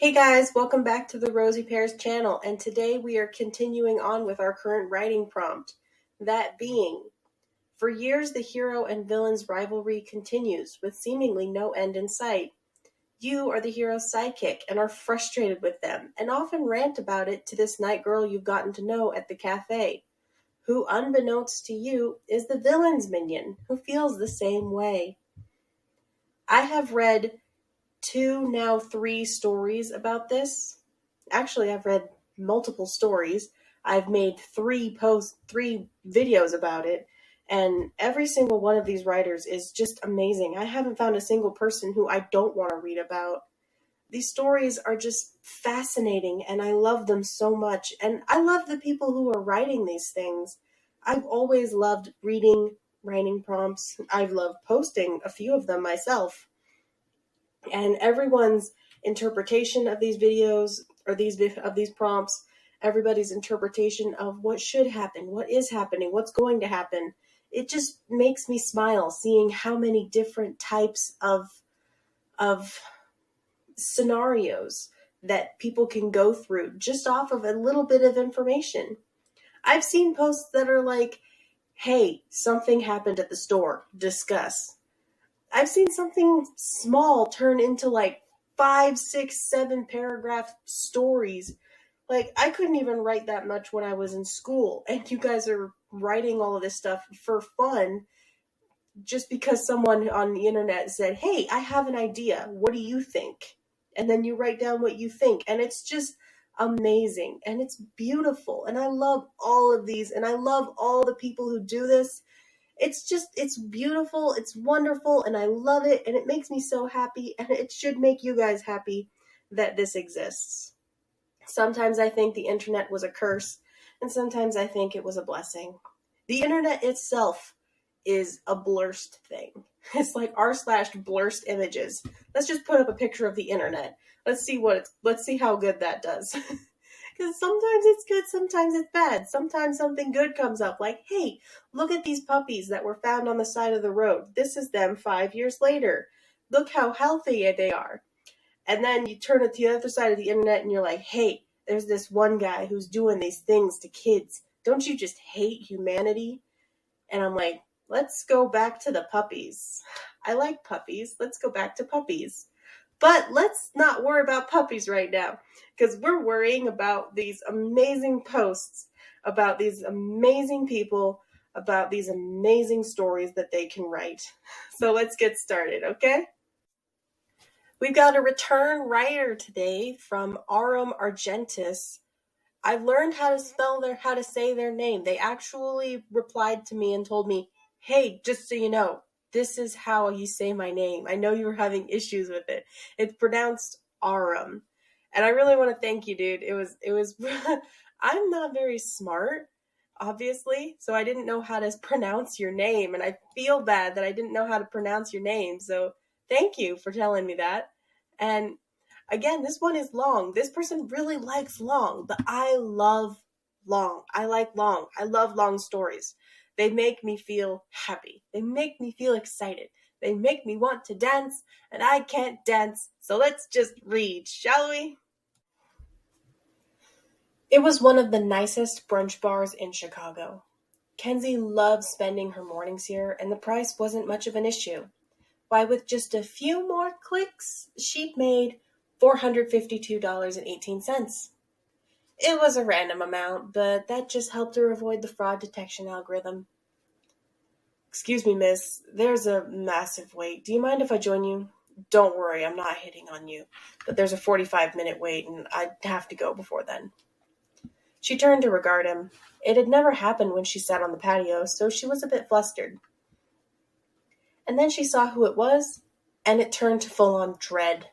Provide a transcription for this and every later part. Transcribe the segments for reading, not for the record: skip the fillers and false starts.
Hey guys, welcome back to the Rosy Pears channel, and today we are continuing on with our current writing prompt. That being, for years the hero and villain's rivalry continues, with seemingly no end in sight. You are the hero's sidekick and are frustrated with them, and often rant about it to this night girl you've gotten to know at the cafe, who, unbeknownst to you, is the villain's minion, who feels the same way. I have read 2, now 3 stories about this. Actually, I've read multiple stories. I've made 3 videos about it, and every single one of these writers is just amazing. I haven't found a single person who I don't want to read about. These stories are just fascinating, and I love them so much. And I love the people who are writing these things. I've always loved reading writing prompts. I've loved posting a few of them myself. And everyone's interpretation of these videos or these prompts, everybody's interpretation of what should happen, what is happening, what's going to happen, it just makes me smile seeing how many different types of scenarios that people can go through just off of a little bit of information. I've seen posts that are like, hey, something happened at the store, discuss. I've seen something small turn into like 5, 6, 7 paragraph stories. Like, I couldn't even write that much when I was in school, and you guys are writing all of this stuff for fun just because someone on the internet said, hey, I have an idea. What do you think? And then you write down what you think, and it's just amazing, and it's beautiful, and I love all of these, and I love all the people who do this. It's beautiful, it's wonderful, and I love it, and it makes me so happy, and it should make you guys happy that this exists. Sometimes I think the internet was a curse, and sometimes I think it was a blessing. The internet itself is a blurst thing. It's like r/blurst images. Let's just put up a picture of the internet. Let's see how good that does. Because sometimes it's good, sometimes it's bad. Sometimes something good comes up, like, hey, look at these puppies that were found on the side of the road. This is them 5 years later. Look how healthy they are. And then you turn it to the other side of the internet and you're like, hey, there's this one guy who's doing these things to kids. Don't you just hate humanity? And I'm like, let's go back to the puppies. I like puppies. Let's go back to puppies. But let's not worry about puppies right now, because we're worrying about these amazing posts, about these amazing people, about these amazing stories that they can write. So let's get started, okay? We've got a return writer today from Aurum Argentis. I learned how to say their name. They actually replied to me and told me, hey, just so you know, this is how you say my name. I know you were having issues with it. It's pronounced Aurum. And I really want to thank you, dude. It was I'm not very smart, obviously, so I didn't know how to pronounce your name, and I feel bad that I didn't know how to pronounce your name. So thank you for telling me that. And again, this one is long. This person really likes long, but I love long. I like long. I love long stories. They make me feel happy. They make me feel excited. They make me want to dance, and I can't dance, so let's just read, shall we? It was one of the nicest brunch bars in Chicago. Kenzie loved spending her mornings here, and the price wasn't much of an issue. Why, with just a few more clicks, she'd made $452.18. It was a random amount, but that just helped her avoid the fraud detection algorithm. Excuse me, miss, there's a massive wait. Do you mind if I join you? Don't worry, I'm not hitting on you, but there's a 45-minute wait, and I'd have to go before then. She turned to regard him. It had never happened when she sat on the patio, so she was a bit flustered. And then she saw who it was, and it turned to full-on dread.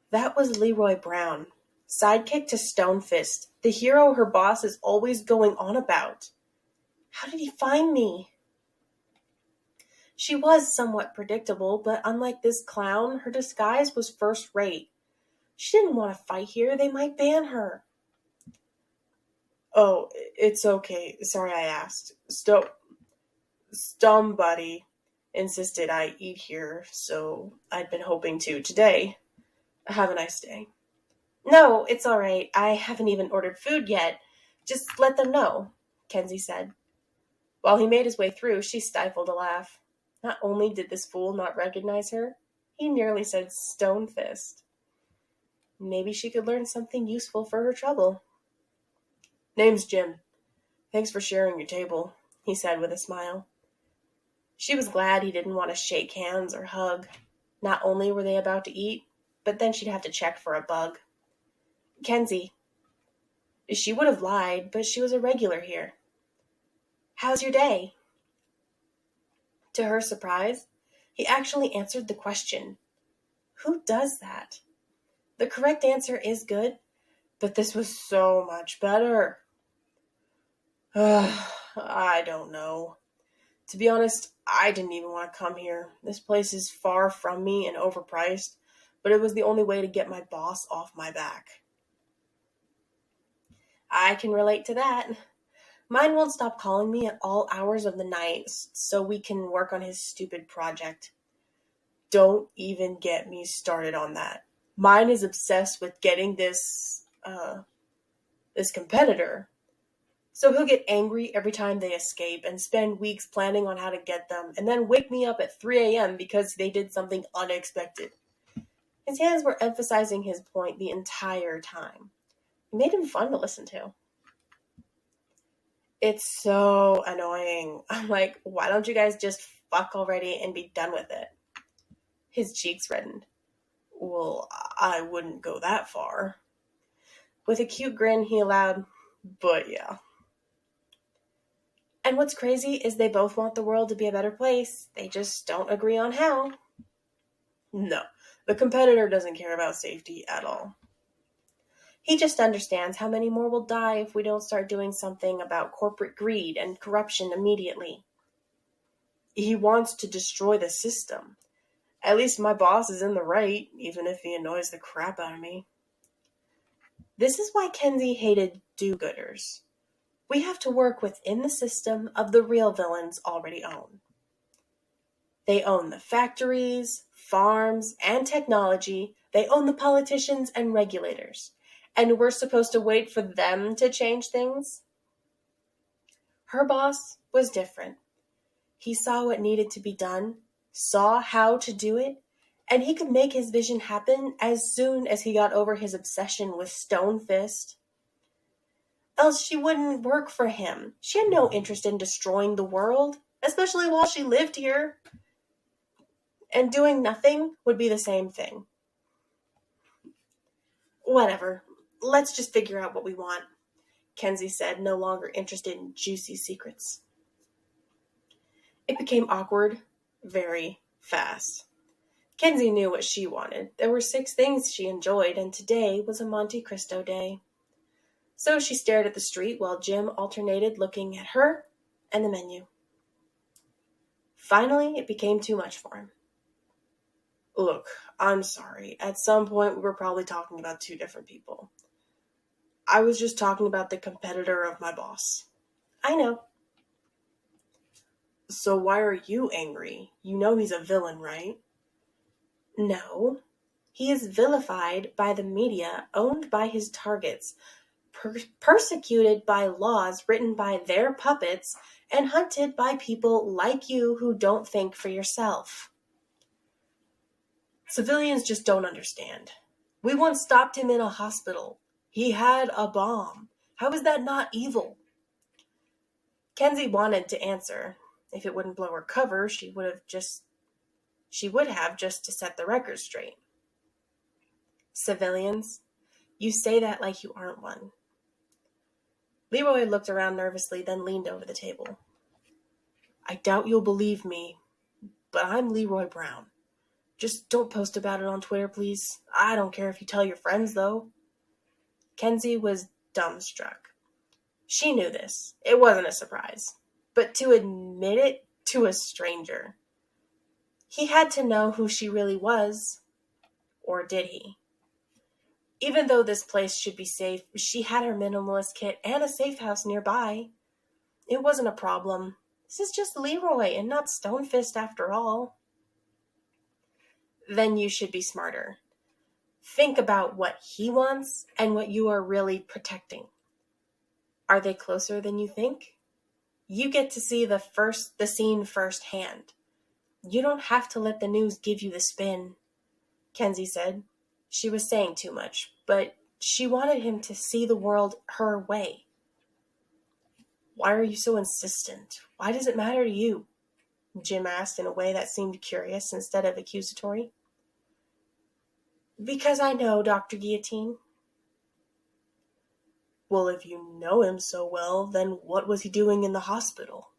That was Leroy Brown, sidekick to Stonefist, the hero her boss is always going on about. How did he find me? She was somewhat predictable, but unlike this clown, her disguise was first-rate. She didn't want to fight here. They might ban her. Oh, it's okay. Sorry I asked. Somebody insisted I eat here, so I'd been hoping to today. Have a nice day. No, it's all right. I haven't even ordered food yet. Just let them know, Kenzie said. While he made his way through, she stifled a laugh. Not only did this fool not recognize her, he nearly said stone-fist. Maybe she could learn something useful for her trouble. Name's Jim. Thanks for sharing your table, he said with a smile. She was glad he didn't want to shake hands or hug. Not only were they about to eat, but then she'd have to check for a bug. Kenzie. She would have lied, but she was a regular here. How's your day? To her surprise, he actually answered the question. Who does that? The correct answer is good, but this was so much better. I don't know. To be honest, I didn't even want to come here. This place is far from me and overpriced, but it was the only way to get my boss off my back. I can relate to that. Mine won't stop calling me at all hours of the night so we can work on his stupid project. Don't even get me started on that. Mine is obsessed with getting this competitor. So he'll get angry every time they escape and spend weeks planning on how to get them and then wake me up at 3 a.m. because they did something unexpected. His hands were emphasizing his point the entire time. It made him fun to listen to. It's so annoying. I'm like, why don't you guys just fuck already and be done with it? His cheeks reddened. Well, I wouldn't go that far. With a cute grin, he allowed, but yeah. And what's crazy is they both want the world to be a better place. They just don't agree on how. No, the competitor doesn't care about safety at all. He just understands how many more will die if we don't start doing something about corporate greed and corruption immediately. He wants to destroy the system. At least my boss is in the right, even if he annoys the crap out of me. This is why Kenzie hated do-gooders. We have to work within the system of the real villains already own. They own the factories, farms, and technology. They own the politicians and regulators. And we're supposed to wait for them to change things? Her boss was different. He saw what needed to be done, saw how to do it, and he could make his vision happen as soon as he got over his obsession with Stone Fist. Else she wouldn't work for him. She had no interest in destroying the world, especially while she lived here. And doing nothing would be the same thing. Whatever. Let's just figure out what we want, Kenzie said, no longer interested in juicy secrets. It became awkward very fast. Kenzie knew what she wanted. There were 6 things she enjoyed, and today was a Monte Cristo day. So she stared at the street while Jim alternated looking at her and the menu. Finally, it became too much for him. Look, I'm sorry. At some point, we were probably talking about 2 different people. I was just talking about the competitor of my boss. I know. So why are you angry? You know he's a villain, right? No. He is vilified by the media, owned by his targets, persecuted by laws written by their puppets, and hunted by people like you who don't think for yourself. Civilians just don't understand. We once stopped him in a hospital. He had a bomb. How is that not evil? Kenzie wanted to answer. If it wouldn't blow her cover, she would have just to set the record straight. Civilians? You say that like you aren't one. Leroy looked around nervously, then leaned over the table. I doubt you'll believe me, but I'm Leroy Brown. Just don't post about it on Twitter, please. I don't care if you tell your friends, though. Kenzie was dumbstruck. She knew this. It wasn't a surprise. But to admit it to a stranger. He had to know who she really was. Or did he? Even though this place should be safe, she had her minimalist kit and a safe house nearby. It wasn't a problem. This is just Leroy and not Stonefist after all. Then you should be smarter. Think about what he wants and what you are really protecting. Are they closer than you think? You get to see the scene firsthand. You don't have to let the news give you the spin, Kenzie said. She was saying too much, but she wanted him to see the world her way. Why are you so insistent? Why does it matter to you? Jim asked in a way that seemed curious instead of accusatory. Because I know Dr. Guillotine. Well, if you know him so well, then what was he doing in the hospital?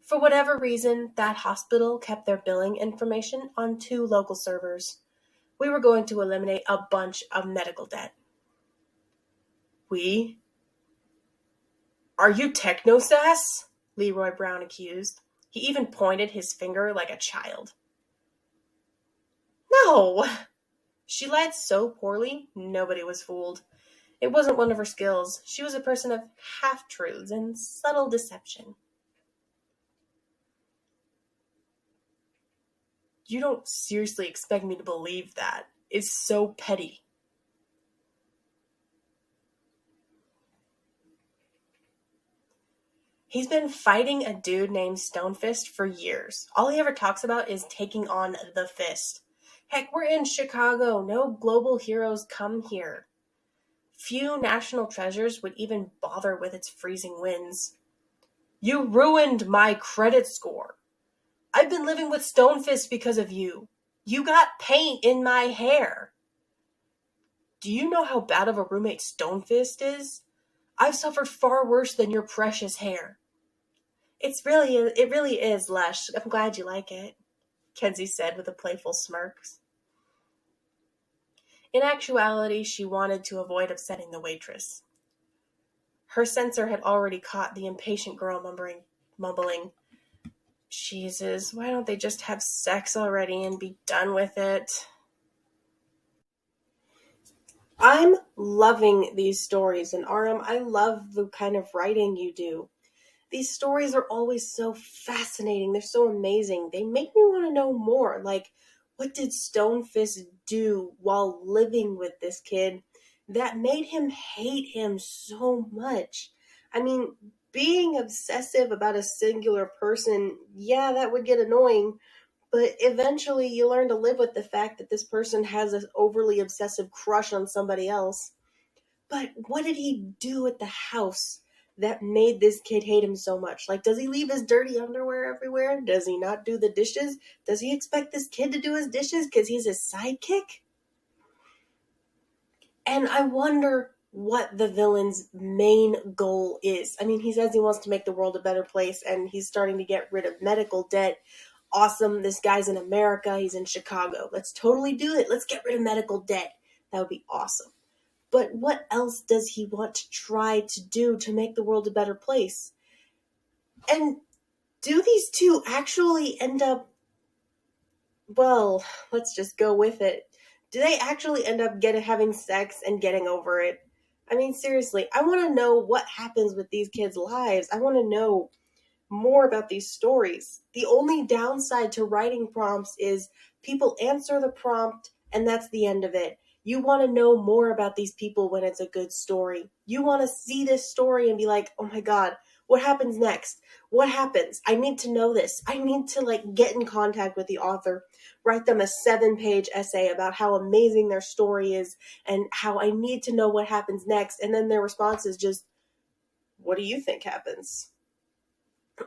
For whatever reason, that hospital kept their billing information on 2 local servers. We were going to eliminate a bunch of medical debt. We? Are you technosass? Leroy Brown accused. He even pointed his finger like a child. No! She lied so poorly, nobody was fooled. It wasn't one of her skills. She was a person of half-truths and subtle deception. You don't seriously expect me to believe that. It's so petty. He's been fighting a dude named Stonefist for years. All he ever talks about is taking on the Fist. Heck, we're in Chicago. No global heroes come here. Few national treasures would even bother with its freezing winds. You ruined my credit score. I've been living with Stonefist because of you. You got paint in my hair. Do you know how bad of a roommate Stonefist is? I've suffered far worse than your precious hair. It really is lush. I'm glad you like it, Kenzie said with a playful smirk. In actuality, she wanted to avoid upsetting the waitress. Her sensor had already caught the impatient girl mumbling, Jesus, why don't they just have sex already and be done with it? I'm loving these stories, and Aram, I love the kind of writing you do. These stories are always so fascinating. They're so amazing. They make me want to know more. Like, what did Stonefist do while living with this kid that made him hate him so much? I mean, being obsessive about a singular person, yeah, that would get annoying. But eventually you learn to live with the fact that this person has this overly obsessive crush on somebody else. But what did he do at the house that made this kid hate him so much? Like, does he leave his dirty underwear everywhere? Does he not do the dishes? Does he expect this kid to do his dishes because he's his sidekick? And I wonder what the villain's main goal is. I mean, he says he wants to make the world a better place, and he's starting to get rid of medical debt. Awesome. This guy's in America. He's in Chicago. Let's totally do it. Let's get rid of medical debt. That would be awesome. But what else does he want to try to do to make the world a better place? And do these two actually end up, well, let's just go with it. Do they actually end up having sex and getting over it? I mean, seriously, I want to know what happens with these kids' lives. I want to know more about these stories. The only downside to writing prompts is people answer the prompt and that's the end of it. You want to know more about these people when it's a good story. You want to see this story and be like, oh my God, what happens next? What happens? I need to know this. I need to get in contact with the author, write them a 7-page essay about how amazing their story is and how I need to know what happens next. And then their response is just, what do you think happens?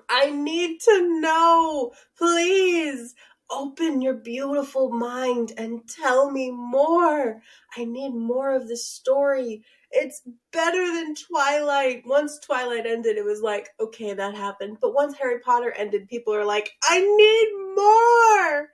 I need to know. Please open your beautiful mind and tell me more. I need more of this story. It's better than Twilight. Once Twilight ended, it was like, okay, that happened. But once Harry Potter ended, people are like, I need more.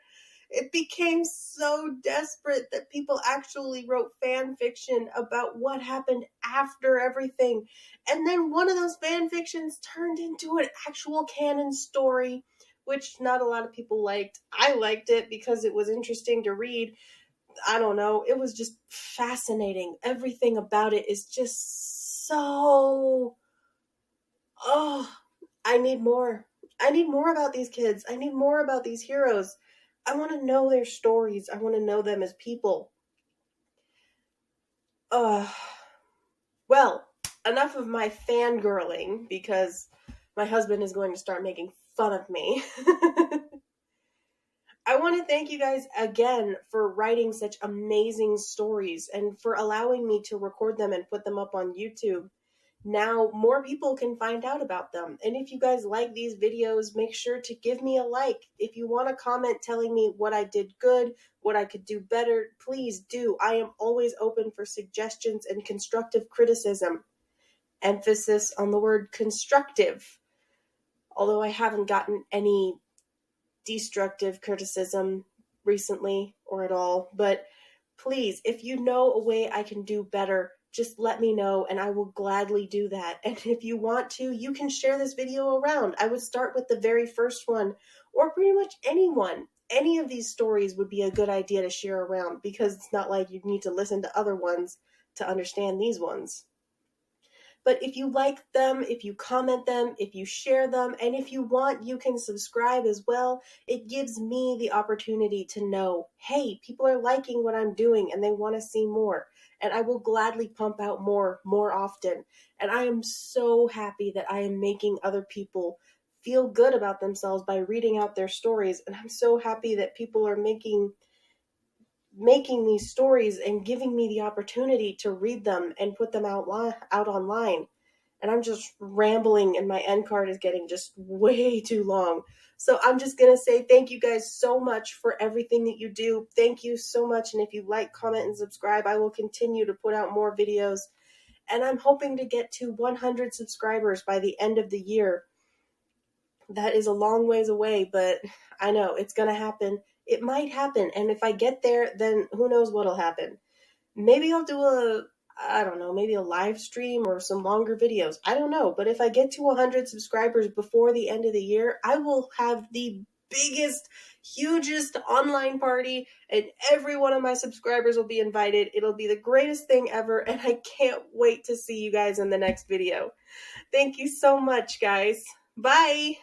It became so desperate that people actually wrote fan fiction about what happened after everything. And then one of those fan fictions turned into an actual canon story, which not a lot of people liked. I liked it because it was interesting to read. I don't know. It was just fascinating. Everything about it is just so... Oh, I need more. I need more about these kids. I need more about these heroes. I want to know their stories. I want to know them as people. Well, enough of my fangirling, because my husband is going to start making fun of me. I want to thank you guys again for writing such amazing stories and for allowing me to record them and put them up on YouTube. Now more people can find out about them. And if you guys like these videos, make sure to give me a like. If you want to comment telling me what I did good, what I could do better, please do. I am always open for suggestions and constructive criticism. Emphasis on the word constructive. Although I haven't gotten any destructive criticism recently or at all, but please, if you know a way I can do better, just let me know and I will gladly do that. And if you want to, you can share this video around. I would start with the very first one, or pretty much anyone. Any of these stories would be a good idea to share around, because it's not like you need to listen to other ones to understand these ones. But if you like them, if you comment them, if you share them, and if you want, you can subscribe as well. It gives me the opportunity to know, hey, people are liking what I'm doing and they want to see more. And I will gladly pump out more often. And I am so happy that I am making other people feel good about themselves by reading out their stories. And I'm so happy that people are making these stories and giving me the opportunity to read them and put them out online. And I'm just rambling and my end card is getting just way too long. So I'm just going to say thank you guys so much for everything that you do. Thank you so much. And if you like, comment, and subscribe, I will continue to put out more videos. And I'm hoping to get to 100 subscribers by the end of the year. That is a long ways away, but I know it's going to happen. It might happen. And if I get there, then who knows what'll happen. Maybe I'll do maybe a live stream or some longer videos. I don't know. But if I get to 100 subscribers before the end of the year, I will have the biggest, hugest online party, and every one of my subscribers will be invited. It'll be the greatest thing ever, and I can't wait to see you guys in the next video. Thank you so much, guys. Bye!